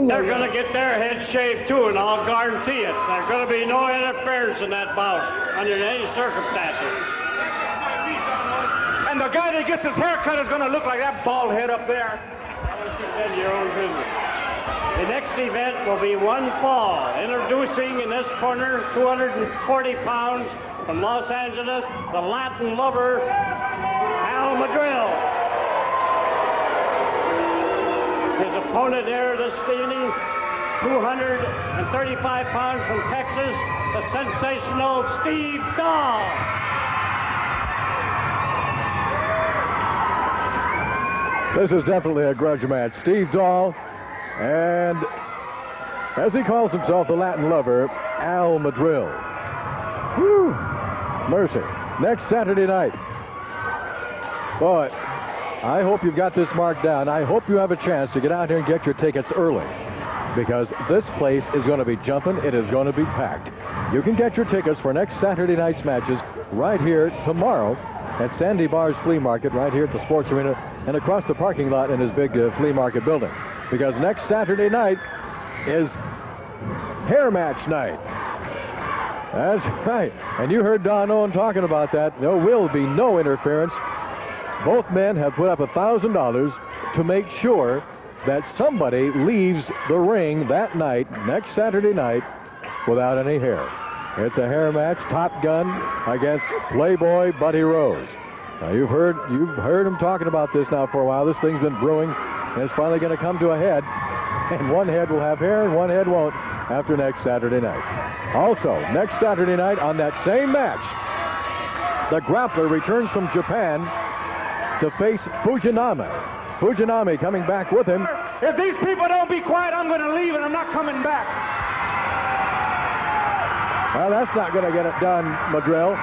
They're going to get their heads shaved too, and I'll guarantee it. There's going to be no interference in that bout under any circumstances. And the guy that gets his hair cut is going to look like that bald head up there. That's your own business. The next event will be one fall. Introducing in this corner, 240 pounds from Los Angeles, the Latin lover, Al Madril. His opponent there this evening, 235 pounds from Texas, the sensational Steve Dahl. This is definitely a grudge match. Steve Dahl and, as he calls himself, the Latin lover, Al Madril. Whew. Mercy. Next Saturday night. Boy, I hope you've got this marked down. I hope you have a chance to get out here and get your tickets early, because this place is going to be jumping. It is going to be packed. You can get your tickets for next Saturday night's matches right here tomorrow at Sandy Barr's Flea Market, right here at the Sports Arena and across the parking lot in his big flea market building. Because next Saturday night is hair match night. That's right. And you heard Don Owen talking about that. There will be no interference. Both men have put up $1,000 to make sure that somebody leaves the ring that night, next Saturday night, without any hair. It's a hair match, Top Gun against Playboy Buddy Rose. Now you've heard him talking about this now for a while. This thing's been brewing, and it's finally going to come to a head. And one head will have hair, and one head won't after next Saturday night. Also, next Saturday night on that same match, the grappler returns from Japan to face Fujinami. Fujinami coming back with him. If these people don't be quiet, I'm going to leave and I'm not coming back. Well, that's not going to get it done, Madril.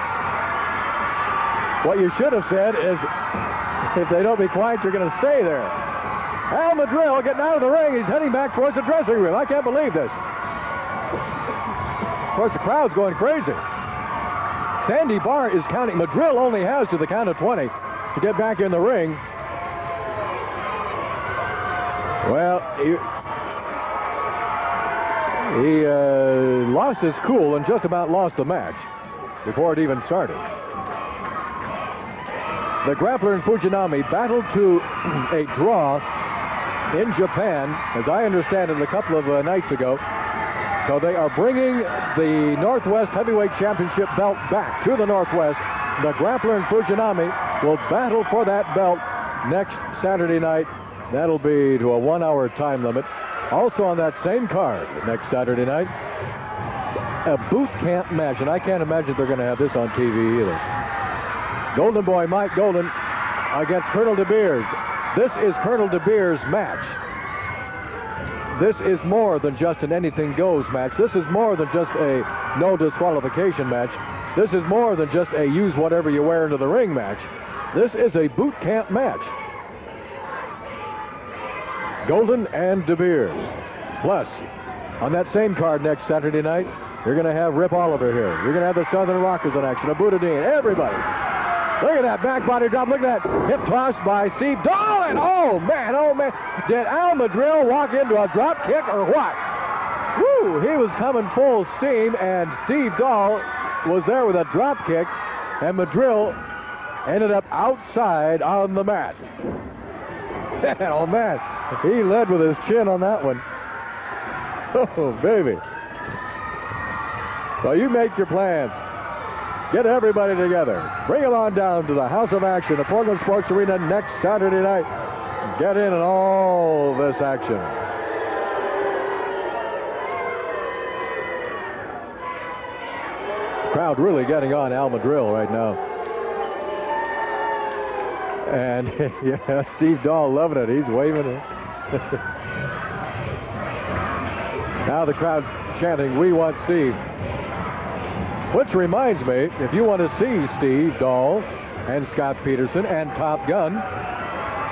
What you should have said is, if they don't be quiet, you're going to stay there. Al Madril getting out of the ring. He's heading back towards the dressing room. I can't believe this. Of course, the crowd's going crazy. Sandy Barr is counting. Madril only has to the count of 20 to get back in the ring. Well, he lost his cool and just about lost the match before it even started. The grappler and Fujinami battled to a draw in Japan, as I understand it, a couple of nights ago. So they are bringing the Northwest Heavyweight Championship belt back to the Northwest. The grappler and Fujinami will battle for that belt next Saturday night. That'll be to a 1-hour time limit. Also on that same card next Saturday night, a boot camp match, and I can't imagine they're going to have this on TV either. Golden Boy Mike Golden against Colonel De Beers. This is Colonel De Beers' match. This is more than just an anything goes match. This is more than just a no disqualification match. This is more than just a use whatever you wear into the ring match. This is a boot camp match. Golden and De Beers. Plus, on that same card next Saturday night, you're going to have Rip Oliver here. You're going to have the Southern Rockers in action, Abudadine, everybody. Look at that back body drop. Look at that hip toss by Steve Dahl. And oh man. Did Al Madril walk into a drop kick or what? Woo, he was coming full steam, and Steve Dahl was there with a drop kick, and Madril ended up outside on the mat. Oh man, he led with his chin on that one. Oh baby. So you make your plans. Get everybody together. Bring them on down to the House of Action at Portland Sports Arena next Saturday night. Get in on all this action. Crowd really getting on Al Madril right now. And yeah, Steve Dahl loving it. He's waving it. Now the crowd's chanting, "We want Steve." Which reminds me, if you want to see Steve Dahl and Scott Peterson and Top Gun,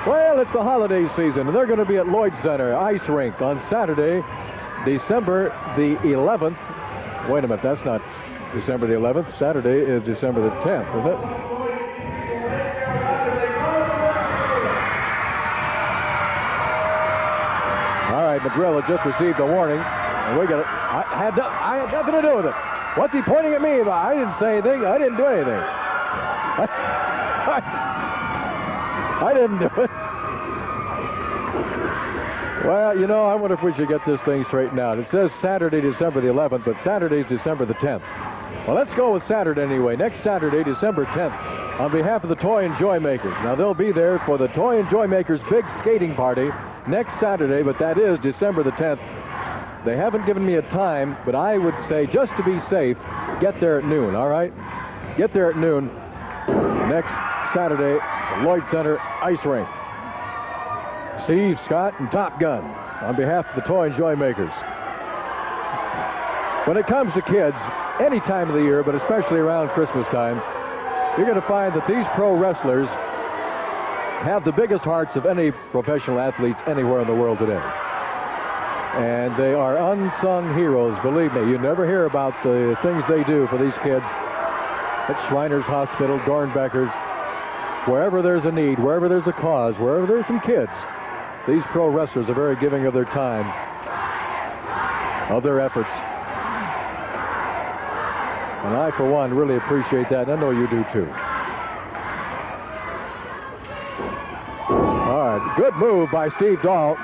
well, it's the holiday season, and they're going to be at Lloyd Center Ice Rink on Saturday, December the 11th. Wait a minute, that's not December the 11th. Saturday is December the 10th, isn't it? All right. right, Madril had just received a warning, and we got it. I had nothing to do with it. What's he pointing at me about? I didn't say anything. I didn't do anything. I didn't do it. Well, you know, I wonder if we should get this thing straightened out. It says Saturday, December the 11th, but Saturday's December the 10th. Well, let's go with Saturday anyway. Next Saturday, December 10th, on behalf of the Toy and Joy Makers. Now, they'll be there for the Toy and Joy Makers big skating party next Saturday, but that is December the 10th. They haven't given me a time, but I would say, just to be safe, get there at noon, all right? Get there at noon next Saturday at Lloyd Center Ice Rink. Steve, Scott, and Top Gun on behalf of the Toy and Joy Makers. When it comes to kids, any time of the year, but especially around Christmas time, you're going to find that these pro wrestlers have the biggest hearts of any professional athletes anywhere in the world today. And they are unsung heroes, believe me. You never hear about the things they do for these kids at Shriners Hospital, Dornbeckers, wherever there's a need, wherever there's a cause, wherever there's some kids. These pro wrestlers are very giving of their time, of their efforts. And I, for one, really appreciate that, and I know you do, too. All right, good move by Steve Dahl.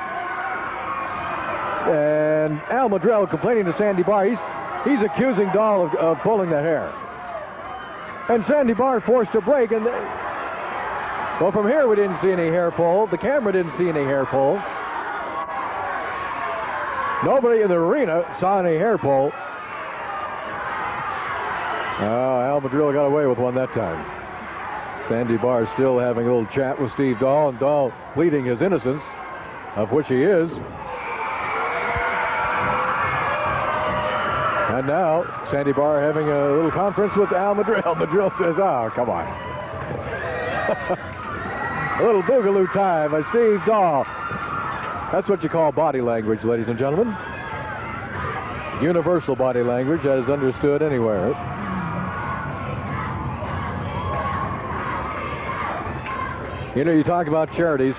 And Al Madril complaining to Sandy Barr. He's accusing Dahl of pulling the hair. And Sandy Barr forced a break, and well, from here we didn't see any hair pull. The camera didn't see any hair pull. Nobody in the arena saw any hair pull. Al Madril got away with one that time. Sandy Barr still having a little chat with Steve Dahl, and Dahl pleading his innocence, of which he is. And now, Sandy Barr having a little conference with Al Madril. Madril says, oh, come on. A little boogaloo time by Steve Dahl. That's what you call body language, ladies and gentlemen. Universal body language as understood anywhere. You know, you talk about charities.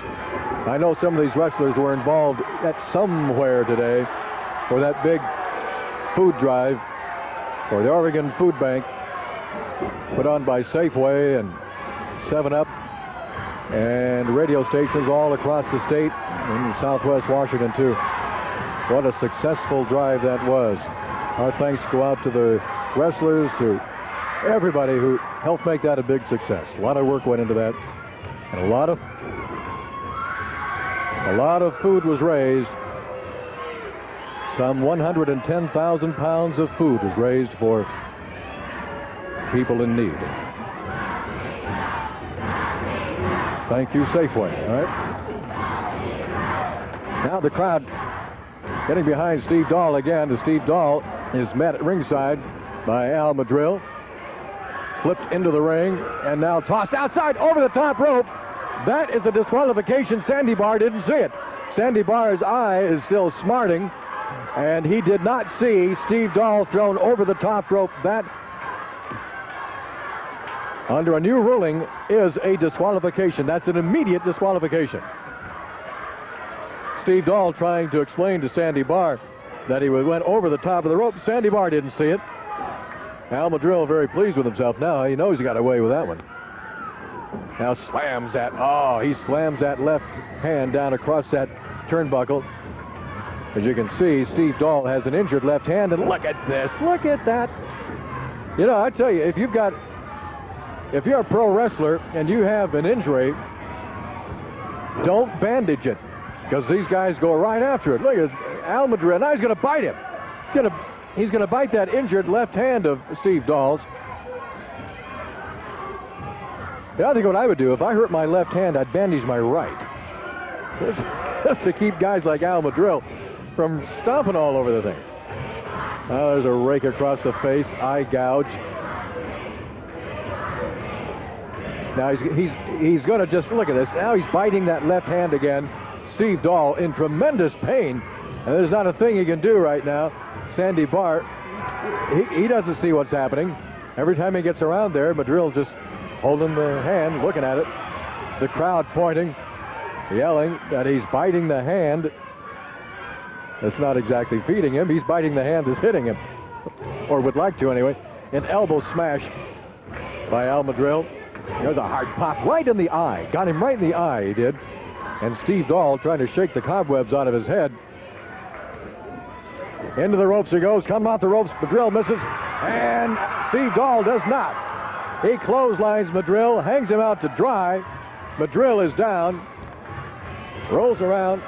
I know some of these wrestlers were involved at somewhere today for that big food drive for the Oregon Food Bank put on by Safeway and 7-Up and radio stations all across the state in southwest Washington, too. What a successful drive that was. Our thanks go out to the wrestlers, to everybody who helped make that a big success. A lot of work went into that, and a lot of food was raised. Some 110,000 pounds of food was raised for people in need. Thank you, Safeway. All right. Now the crowd getting behind Steve Dahl again. As Steve Dahl is met at ringside by Al Madril. Flipped into the ring and now tossed outside over the top rope. That is a disqualification. Sandy Barr didn't see it. Sandy Barr's eye is still smarting, and he did not see Steve Dahl thrown over the top rope. That, under a new ruling, is a disqualification. That's an immediate disqualification. Steve Dahl trying to explain to Sandy Barr that he went over the top of the rope. Sandy Barr didn't see it. Al Madril very pleased with himself now. He knows he got away with that one. Now slams that. Oh, he slams that left hand down across that turnbuckle. As you can see, Steve Dahl has an injured left hand, and look at this. Look at that. You know, I tell you, if you're a pro wrestler and you have an injury, don't bandage it, because these guys go right after it. Look at Al Madril. Now he's going to bite him. He's going to bite that injured left hand of Steve Dahl's. Yeah, I think what I would do, if I hurt my left hand, I'd bandage my right. Just to keep guys like Al Madril from stomping all over the thing. Oh, there's a rake across the face, eye gouge. Now he's going to just, look at this. Now he's biting that left hand again. Steve Dahl in tremendous pain, and there's not a thing he can do right now. Sandy Barr, he doesn't see what's happening. Every time he gets around there, Madril just holding the hand, looking at it. The crowd pointing, yelling that he's biting the hand. That's not exactly feeding him. He's biting the hand that's hitting him, or would like to anyway. An elbow smash by Al Madril. There's a hard pop right in the eye. Got him right in the eye, he did. And Steve Dahl trying to shake the cobwebs out of his head. Into the ropes he goes. Coming off the ropes, Madril misses. And Steve Dahl does not. He clotheslines Madril, hangs him out to dry. Madril is down. Rolls around.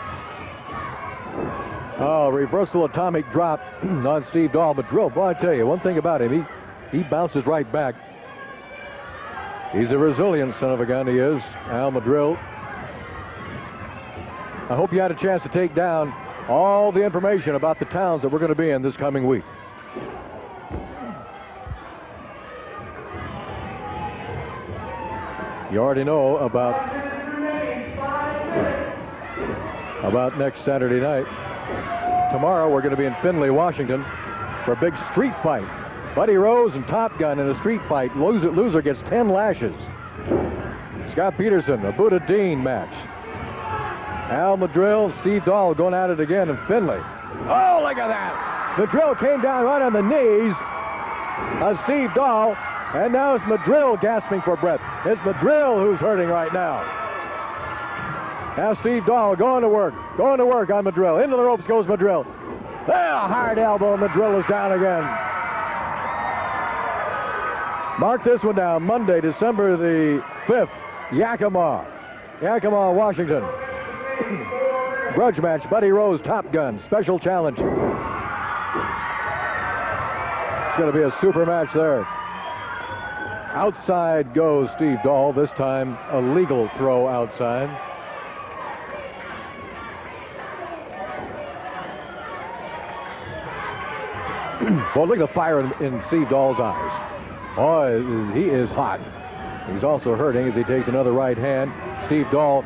Oh, reversal atomic drop on Steve Dahl. Madril, boy, I tell you, one thing about him, he bounces right back. He's a resilient son of a gun, he is, Al Madril. I hope you had a chance to take down all the information about the towns that we're going to be in this coming week. You already know about next Saturday night. Tomorrow we're going to be in Findlay, Washington for a big street fight. Buddy Rose and Top Gun in a street fight. Loser gets 10 lashes. Scott Peterson, a Buddha Dean match. Al Madril, Steve Dahl going at it again in Findlay. Oh, look at that. Madril came down right on the knees of Steve Dahl, and now it's Madril gasping for breath. It's Madril who's hurting right now. Now Steve Dahl going to work on Madril. Into the ropes goes Madril. A hard elbow, Madril is down again. Mark this one down, Monday, December the 5th, Yakima, Washington. Grudge match, Buddy Rose, Top Gun, special challenge. It's going to be a super match there. Outside goes Steve Dahl, this time a legal throw outside. Well, look at the fire in Steve Dahl's eyes. Oh, he is hot. He's also hurting as he takes another right hand. Steve Dahl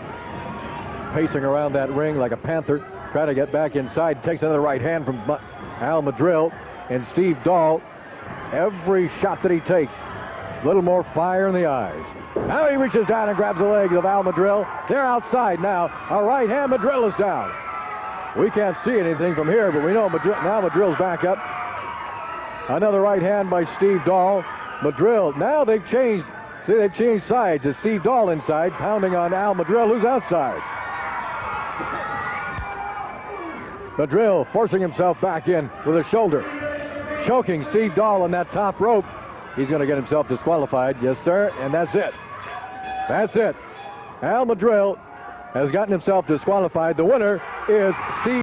pacing around that ring like a panther, trying to get back inside. Takes another right hand from Al Madril. And Steve Dahl, every shot that he takes, a little more fire in the eyes. Now he reaches down and grabs the legs of Al Madril. They're outside now. A right hand, Madril is down. We can't see anything from here, but we know now Madril's back up. Another right hand by Steve Dahl. Madril, now they've changed. See, they've changed sides. It's Steve Dahl inside, pounding on Al Madril, who's outside. Madril forcing himself back in with a shoulder. Choking Steve Dahl on that top rope. He's going to get himself disqualified. Yes, sir, and that's it. That's it. Al Madril has gotten himself disqualified. The winner is Steve